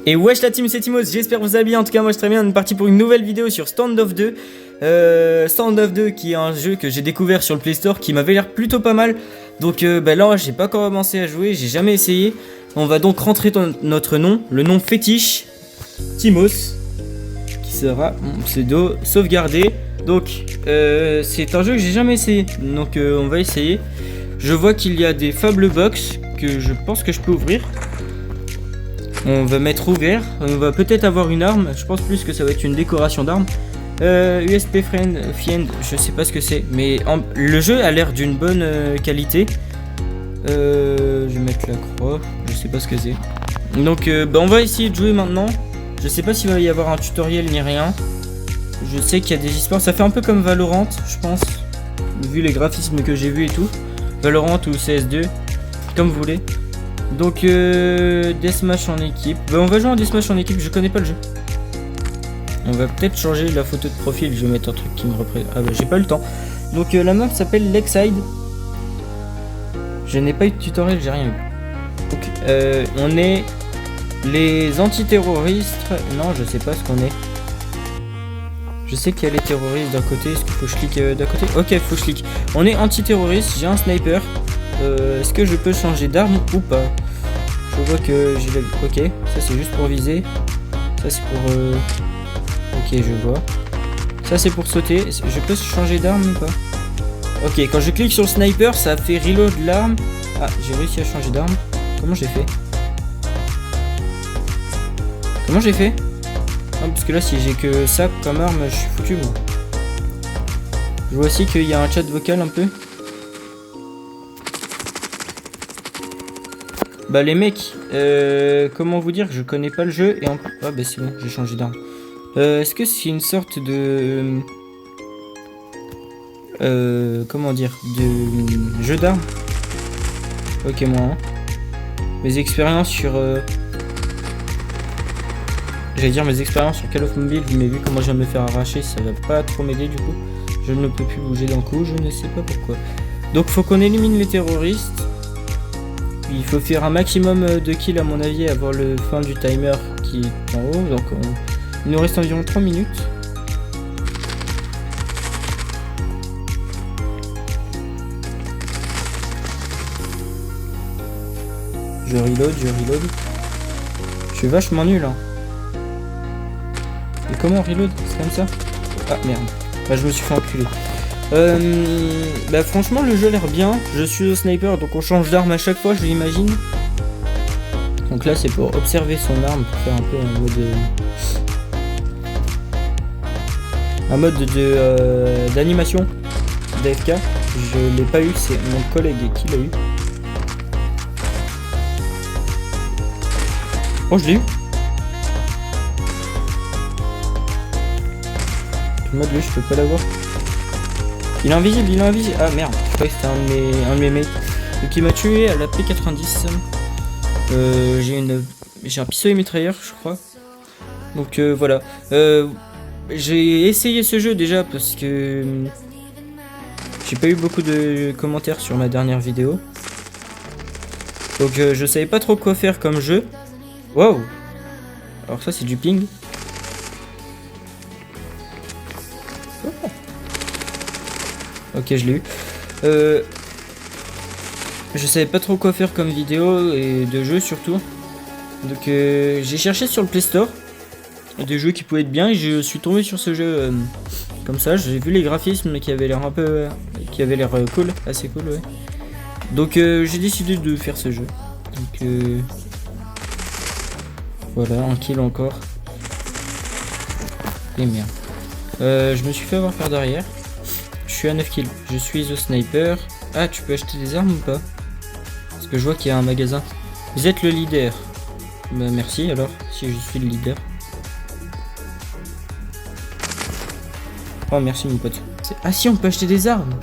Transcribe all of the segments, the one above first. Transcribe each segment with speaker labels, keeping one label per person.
Speaker 1: Et wesh la team, c'est Timos, j'espère que vous allez bien. En tout cas moi je très bien, on est parti pour une nouvelle vidéo sur Standoff 2. Standoff 2 qui est un jeu que j'ai découvert sur le Play Store qui m'avait l'air plutôt pas mal. Donc là j'ai pas commencé à jouer, j'ai jamais essayé. On va donc rentrer dans notre nom, le nom fétiche Timos, qui sera mon pseudo sauvegardé. Donc c'est un jeu que j'ai jamais essayé, donc on va essayer. Je vois qu'il y a des Fable Box que je pense que je peux ouvrir. On va mettre ouvert, on va peut-être avoir une arme, je pense plus que ça va être une décoration d'armes. USP Fiend, je sais pas ce que c'est, mais le jeu a l'air d'une bonne qualité. Je vais mettre la croix, je sais pas ce que c'est. Donc on va essayer de jouer maintenant. Je sais pas s'il va y avoir un tutoriel ni rien. Je sais qu'il y a des histoires, ça fait un peu comme Valorant, je pense, vu les graphismes que j'ai vus et tout. Valorant ou CS2, comme vous voulez. Donc Deathmatch en équipe. On va jouer en Deathmatch en équipe, je connais pas le jeu. On va peut-être changer la photo de profil, je vais mettre un truc qui me représente. Ah bah j'ai pas eu le temps. Donc la map s'appelle Lakeside. Je n'ai pas eu de tutoriel, j'ai rien eu. Donc on est les antiterroristes. Non, je sais pas ce qu'on est. Je sais qu'il y a les terroristes d'un côté, est-ce qu'il faut que je clique d'un côté? Ok, faut que je clique. On est antiterroriste, j'ai un sniper. Est-ce que je peux changer d'arme ou pas? Je vois que j'ai la... Ok, ça c'est juste pour viser. Ça c'est pour... Ok, je vois. Ça c'est pour sauter. Je peux changer d'arme ou pas? Ok, quand je clique sur le sniper, ça fait reload l'arme. Ah, j'ai réussi à changer d'arme. Comment j'ai fait? Comment j'ai fait? Non, parce que là, si j'ai que ça comme arme, je suis foutu, moi. Je vois aussi qu'il y a un chat vocal un peu. Bah les mecs, comment vous dire que je connais pas le jeu et en... Ah bah c'est bon, j'ai changé d'arme. Est-ce que c'est une sorte de... comment dire, de jeu d'armes? Ok, moi hein. Mes expériences sur... J'allais dire mes expériences sur Call of Mobile, vous m'avez vu comment je viens de me faire arracher, ça va pas trop m'aider du coup. Je ne peux plus bouger d'un coup, je ne sais pas pourquoi. Donc faut qu'on élimine les terroristes. Il faut faire un maximum de kills à mon avis avant le fin du timer qui est en haut. Donc il nous reste environ 3 minutes. Je reload. Je suis vachement nul hein. Et comment on reload? C'est comme ça? Ah merde. Bah je me suis fait enculer. Bah franchement le jeu a l'air bien. Je suis au sniper donc on change d'arme à chaque fois je l'imagine. Donc là c'est pour observer son arme, pour faire un peu un mode d'animation d'AFK. Je l'ai pas eu, c'est mon collègue qui l'a eu. Oh je l'ai eu. Le mode lui je peux pas l'avoir. Il est invisible, Ah merde, je croyais que c'était un de mes mates. Donc il m'a tué à la P90. J'ai un pistolet mitrailleur, je crois. Donc voilà. J'ai essayé ce jeu déjà parce que j'ai pas eu beaucoup de commentaires sur ma dernière vidéo. Donc je savais pas trop quoi faire comme jeu. Waouh! Alors ça c'est du ping. Ok, je l'ai eu. Je savais pas trop quoi faire comme vidéo et de jeu surtout. Donc j'ai cherché sur le Play Store des jeux qui pouvaient être bien et je suis tombé sur ce jeu comme ça. J'ai vu les graphismes qui avaient l'air un peu, cool, assez cool, ouais. Donc j'ai décidé de faire ce jeu. Donc voilà, un kill encore. Et merde. Je me suis fait avoir par derrière. Je suis à 9 kills, je suis au sniper. Ah, tu peux acheter des armes ou pas? Parce que je vois qu'il y a un magasin. Vous êtes le leader. Bah merci alors, si je suis le leader. Oh merci mon pote. Ah si, on peut acheter des armes.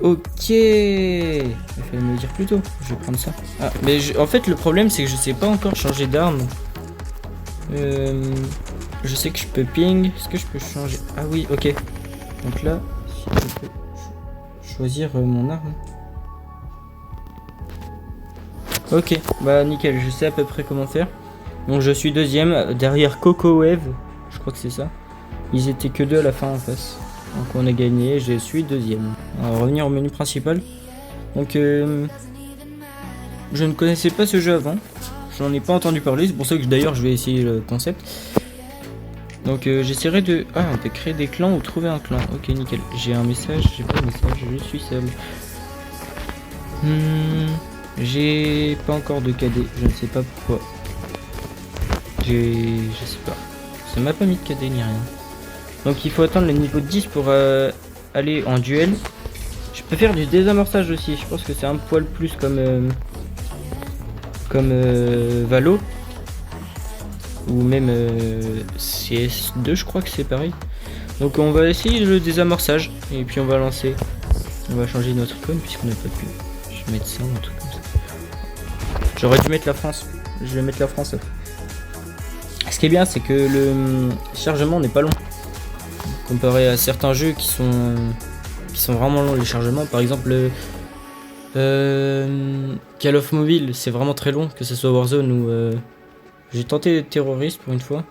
Speaker 1: Ok. Il fallait me le dire plus tôt, je vais prendre ça. Ah, mais en fait le problème c'est que je sais pas encore changer d'arme. Je sais que je peux ping. Est-ce que je peux changer? Ah oui, ok. Donc là... Je peux choisir mon arme. Ok, bah nickel, je sais à peu près comment faire. Donc je suis deuxième, derrière Coco Wave, je crois que c'est ça. Ils étaient que 2 à la fin en face. Donc on a gagné, je suis deuxième. On va revenir au menu principal. Donc je ne connaissais pas ce jeu avant. J'en ai pas entendu parler, c'est pour ça que d'ailleurs je vais essayer le concept. Donc j'essaierai de... Ah, on peut créer des clans ou trouver un clan. Ok, nickel. J'ai un message, j'ai pas de message, je suis seul. J'ai pas encore de KD, je ne sais pas pourquoi. Je sais pas. Ça m'a pas mis de KD ni rien. Donc il faut atteindre le niveau 10 pour aller en duel. Je peux faire du désamorçage aussi, je pense que c'est un poil plus comme Valo. Ou même CS2, je crois que c'est pareil. Donc on va essayer le désamorçage. Et puis on va lancer. On va changer notre icône puisqu'on n'a pas de pub. Je vais mettre ça ou un truc comme ça. J'aurais dû mettre la France. Je vais mettre la France. Ce qui est bien, c'est que le chargement n'est pas long. Comparé à certains jeux qui sont vraiment longs, les chargements. Par exemple, Call of Mobile, c'est vraiment très long, que ce soit Warzone ou... J'ai tenté terroriste pour une fois.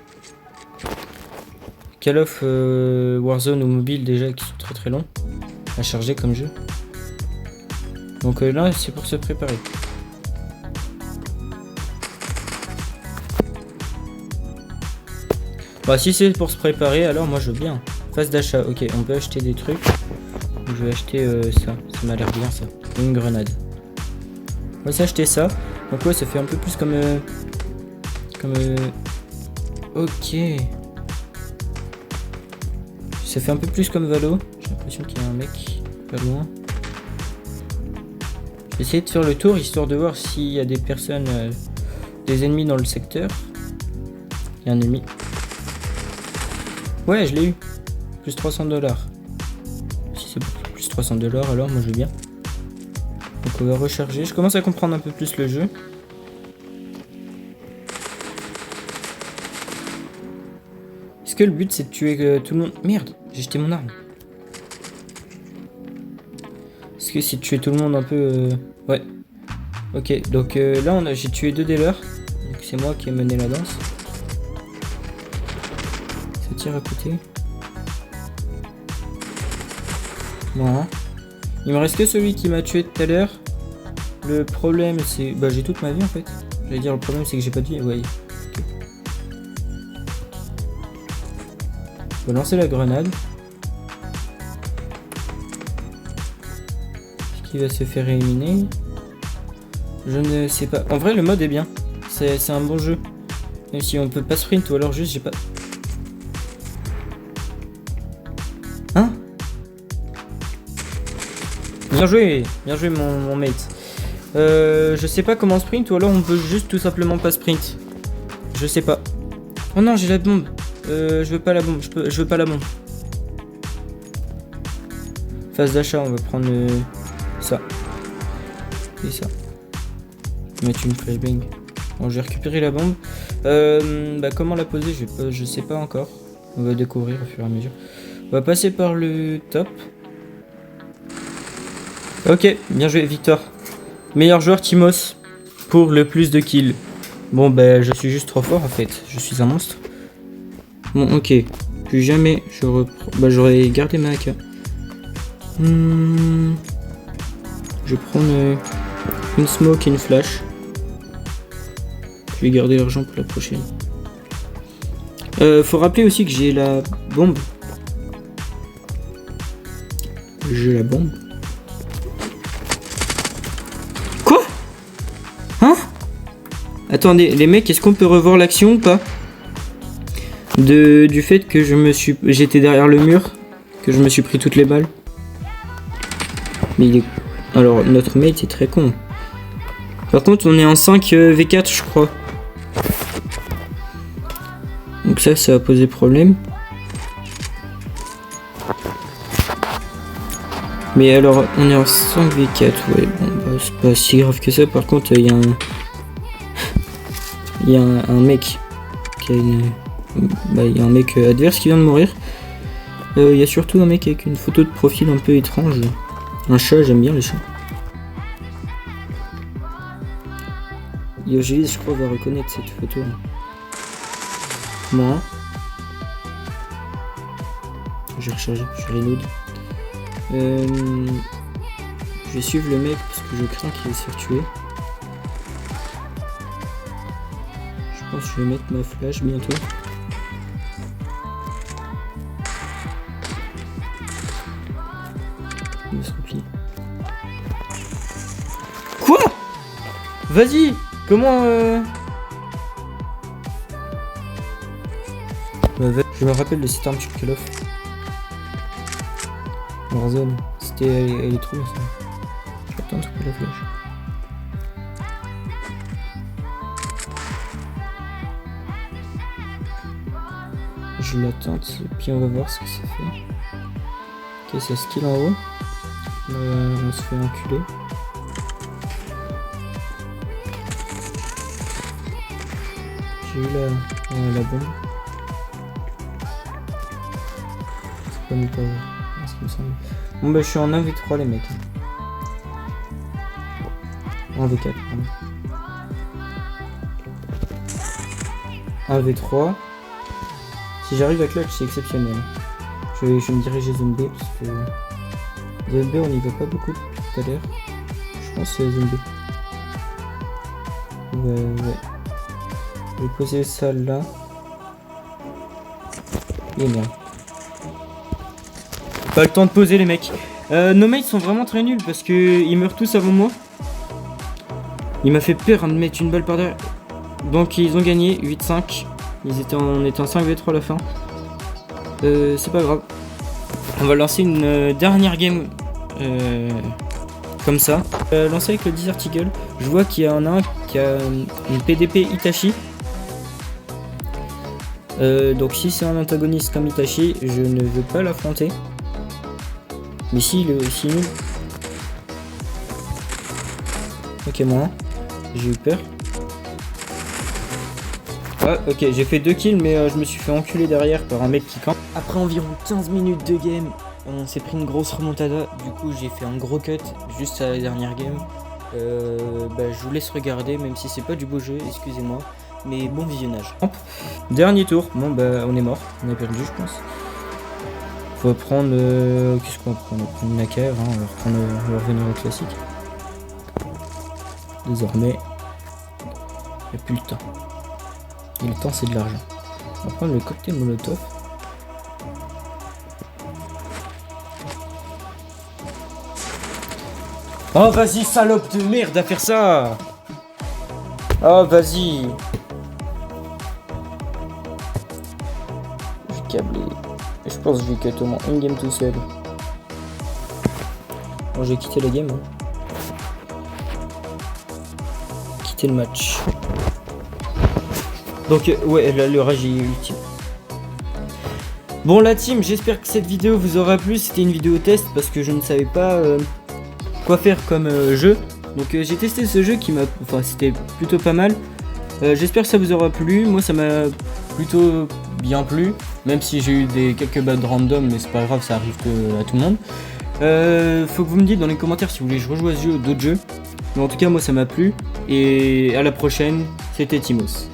Speaker 1: Call of Warzone ou Mobile déjà qui sont très longs à charger comme jeu. Donc là, c'est pour se préparer. Bah si c'est pour se préparer, alors moi je veux bien. Phase d'achat, ok, on peut acheter des trucs. Je vais acheter ça m'a l'air bien ça. Une grenade. On va s'acheter ça. Donc ouais, ça fait un peu plus comme... Ok. Ça fait un peu plus comme Valo. J'ai l'impression qu'il y a un mec pas loin. Je vais essayer de faire le tour histoire de voir s'il y a des personnes, des ennemis dans le secteur. Il y a un ennemi. Ouais, je l'ai eu. Plus $300. Si c'est plus $300, alors moi je veux bien. Donc on va recharger. Je commence à comprendre un peu plus le jeu. Est-ce que le but c'est de tuer tout le monde? Merde, j'ai jeté mon arme. Est-ce que c'est de tuer tout le monde un peu Ouais. Ok, donc là j'ai tué 2 dealers. Donc c'est moi qui ai mené la danse. Ça tire à côté. Bon. Il me reste que celui qui m'a tué tout à l'heure. Le problème c'est... Bah j'ai toute ma vie en fait. J'allais dire le problème c'est que j'ai pas de vie. Ouais. Okay. Je vais lancer la grenade. Est-ce qu'il va se faire éliminer? Je ne sais pas. En vrai le mode est bien. C'est un bon jeu. Même si on peut pas sprint ou alors juste j'ai pas... Hein? Bien joué mon mate. Je sais pas comment sprint ou alors on peut juste tout simplement pas sprint. Je sais pas. Oh non, j'ai la bombe. Je veux pas la bombe. Je veux pas la bombe. Phase d'achat, on va prendre ça. Et ça. Mettre une flashbang. Bon, je vais récupérer la bombe. Bah comment la poser, je sais pas encore. On va découvrir au fur et à mesure. On va passer par le top. Ok, bien joué, victoire. Meilleur joueur Timos pour le plus de kills. Bon, bah, je suis juste trop fort en fait. Je suis un monstre. Bon, ok. Plus jamais je reprends. Bah, j'aurais gardé ma AK. Je vais prendre une smoke et une flash. Je vais garder l'argent pour la prochaine. Faut rappeler aussi que j'ai la bombe. J'ai la bombe. Quoi? Hein? Attendez, les mecs, est-ce qu'on peut revoir l'action ou pas? Du fait que j'étais derrière le mur, que je me suis pris toutes les balles. Mais il est... Alors, notre mate est très con. Par contre, on est en 5 V4, je crois. Donc ça va poser problème. Mais alors, on est en 5 V4, ouais, bon, bah, c'est pas si grave que ça. Par contre, il y a un mec qui a une... Bah, il y a un mec adverse qui vient de mourir. Il y a surtout un mec avec une photo de profil un peu étrange. Un chat, j'aime bien les chats. Yogis, je crois, va reconnaître cette photo. moins 1. Je vais recharger, je reload. Je vais suivre le mec parce que je crains qu'il va se faire tuer. Je pense que je vais mettre ma flash bientôt. Il se replie. Quoi? Vas-y. Comment je me rappelle de cette arme sur Call of Warzone. C'était elle est trop bien ça. Je vais attendre la flèche. Je l'attends, puis on va voir ce que ça fait. Ok, ça skill en haut. On se fait enculer. J'ai eu la bombe. C'est pas mieux pas voir. Ce qui me semble. Bon bah je suis en 1v3 les mecs. En V4 pardon. 1v3. Si j'arrive à clutch c'est exceptionnel. Je vais me diriger zone B parce que zone B on y va pas beaucoup depuis tout à l'heure. Je pense que c'est zone B. Ouais. Je vais poser ça là. Et merde. Pas le temps de poser les mecs. Nos mates sont vraiment très nuls parce que ils meurent tous avant moi. Il m'a fait peur de mettre une balle par derrière. Donc ils ont gagné 8-5. On était en 5v3 à la fin. C'est pas grave. On va lancer une dernière game comme ça. Lancer avec le Desert Eagle. Je vois qu'il y en a un qui a une PDP Itachi. Donc si c'est un antagoniste comme Itachi, je ne veux pas l'affronter. Mais si nul. Ok moi, j'ai eu peur. Ah ok, j'ai fait 2 kills mais je me suis fait enculer derrière par un mec qui campe. Après environ 15 minutes de game, on s'est pris une grosse remontada. Du coup j'ai fait un gros cut juste à la dernière game. Je vous laisse regarder même si c'est pas du beau jeu, excusez-moi. Mais bon visionnage. Dernier tour, bon bah on est mort, on a perdu je pense. Faut prendre... qu'est-ce qu'on va prendre? On va prendre une AKR, hein, on va revenir au classique. Désormais, il n'y a plus le temps. Et le temps c'est de l'argent. On va prendre le cocktail molotov. Oh vas-y salope de merde à faire ça. Oh vas-y. Je vais câbler. Je pense que je vais cut au moins une game tout seul. Bon j'ai quitté la game. Hein. Quitter le match. Donc ouais là, le rage est ultime. Bon la team, j'espère que cette vidéo vous aura plu. C'était une vidéo test parce que je ne savais pas quoi faire comme jeu. Donc j'ai testé ce jeu qui m'a... Enfin c'était plutôt pas mal. J'espère que ça vous aura plu. Moi ça m'a plutôt bien plu. Même si j'ai eu quelques bugs random, mais c'est pas grave, ça arrive à tout le monde. Faut que vous me dites dans les commentaires si vous voulez que je rejoue à ce jeu ou d'autres jeux. Mais en tout cas moi ça m'a plu. Et à la prochaine, c'était Timos.